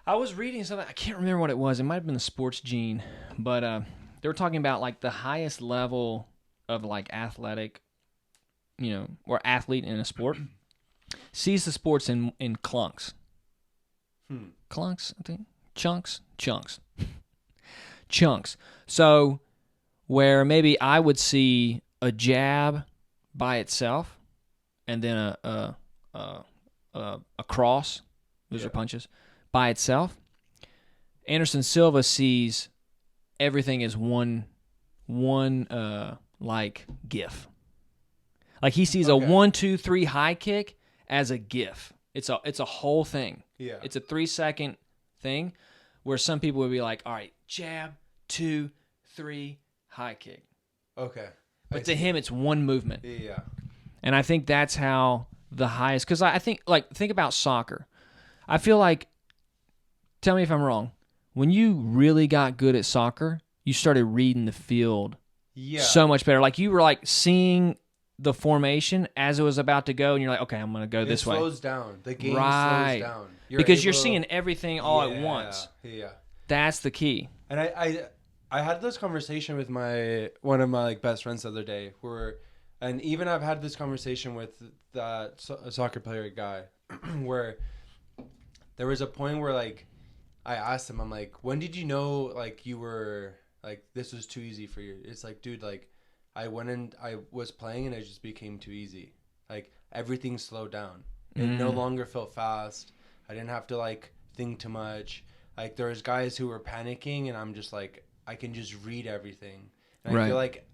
I was reading something. I can't remember what it was. It might have been the Sports Gene, but they were talking about like the highest level of like athletic, or athlete in a sport sees the sports in clunks. Clunks, I think. Chunks. So where maybe I would see a jab by itself, and then a cross. Those are punches by itself. Anderson Silva sees everything as one like GIF. Like he sees a 1, 2, 3 high kick as a GIF. It's a whole thing. Yeah. It's a 3-second thing where some people would be like, all right, jab, 2, 3, high kick. Okay. But to him, it's one movement. Yeah. And I think that's how the highest, because I think, like, think about soccer. I feel like, tell me if I'm wrong, when you really got good at soccer, you started reading the field so much better. Like, you were, like, seeing the formation as it was about to go, and you're like, okay, I'm going to go this way. It slows down. The game slows down. Because you're seeing everything all at once. Yeah. That's the key. And I had this conversation with one of my like best friends the other day, and even I've had this conversation with that soccer player guy, where there was a point where like I asked him, I'm like, when did you know like you were like this was too easy for you? It's like, dude, like I went and I was playing and it just became too easy. Like everything slowed down. It no longer felt fast. I didn't have to like think too much. Like there was guys who were panicking, and I'm just like, I can just read everything. And I feel like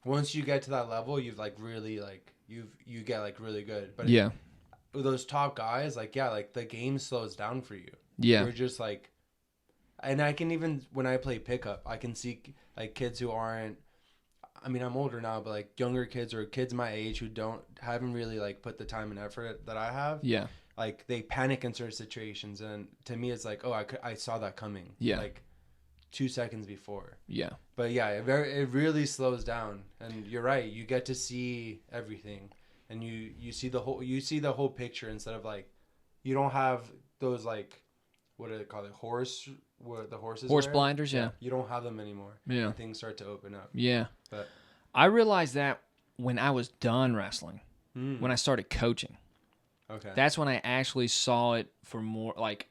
once you get to that level, you've like really like you get like really good. But those top guys, like like the game slows down for you. Yeah, you're just like, and I can even when I play pickup, I can see like kids who aren't. I mean, I'm older now, but like younger kids or kids my age who haven't really like put the time and effort that I have. Yeah. Like they panic in certain situations, and to me, it's like, oh, I saw that coming. Yeah. Like 2 seconds before. Yeah. But yeah, it really slows down, and you're right. You get to see everything, and you see the whole picture instead of like, you don't have those like, what do they call it? The horses. Horse wear? blinders. Yeah. You don't have them anymore. Yeah. And things start to open up. Yeah. But I realized that when I was done wrestling, when I started coaching. Okay. That's when I actually saw it for more like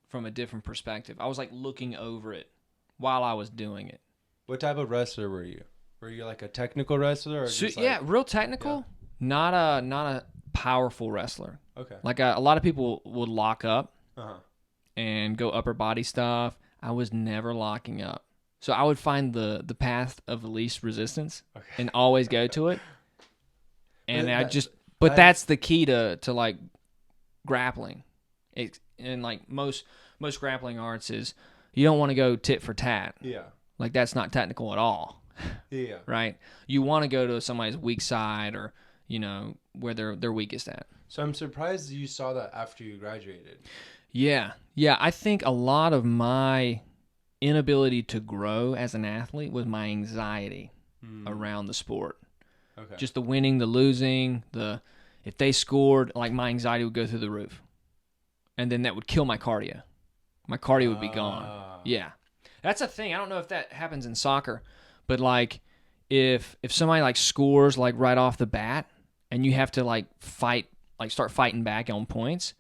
from a different perspective. I was like looking over it while I was doing it. What type of wrestler were you? Were you like a technical wrestler? Or just yeah, real technical. Yeah. Not a powerful wrestler. Okay. Like a lot of people would lock up and go upper body stuff. I was never locking up. So I would find the path of the least resistance and always go to it. And that's the key to like grappling. And like most grappling arts is you don't want to go tit for tat. Yeah. Like that's not technical at all. Yeah. Right? You want to go to somebody's weak side or, where they're weakest at. So I'm surprised you saw that after you graduated. Yeah. Yeah, I think a lot of my inability to grow as an athlete was my anxiety around the sport. Okay. Just the winning, the losing, if they scored, like my anxiety would go through the roof. And then that would kill my cardio. My cardio would be gone. Yeah. That's a thing. I don't know if that happens in soccer, but like if somebody like scores like right off the bat and you have to like start fighting back on points,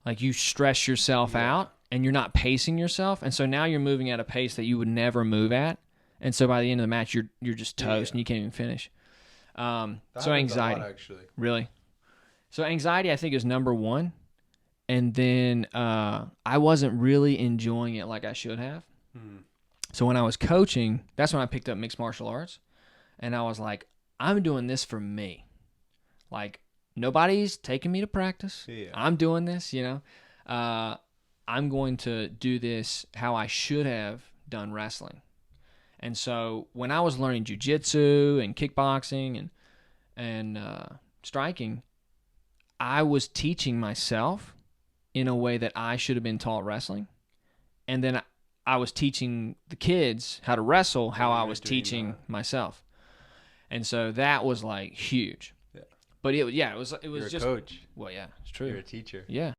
like you stress yourself out and you're not pacing yourself. And so now you're moving at a pace that you would never move at. And so by the end of the match, you're just toast and you can't even finish. So anxiety, a lot, actually. Really. So anxiety, I think, is number one. And then I wasn't really enjoying it like I should have. So when I was coaching, that's when I picked up mixed martial arts. And I was like, I'm doing this for me. Like, nobody's taking me to practice. Yeah. I'm doing this, I'm going to do this how I should have done wrestling. And so when I was learning jiu-jitsu and kickboxing and striking, I was teaching myself in a way that I should have been taught wrestling. And then I was teaching the kids how to wrestle how I was teaching myself. And so that was like huge. Yeah. But it was You're just a coach. Well, yeah, it's true. You're a teacher. Yeah.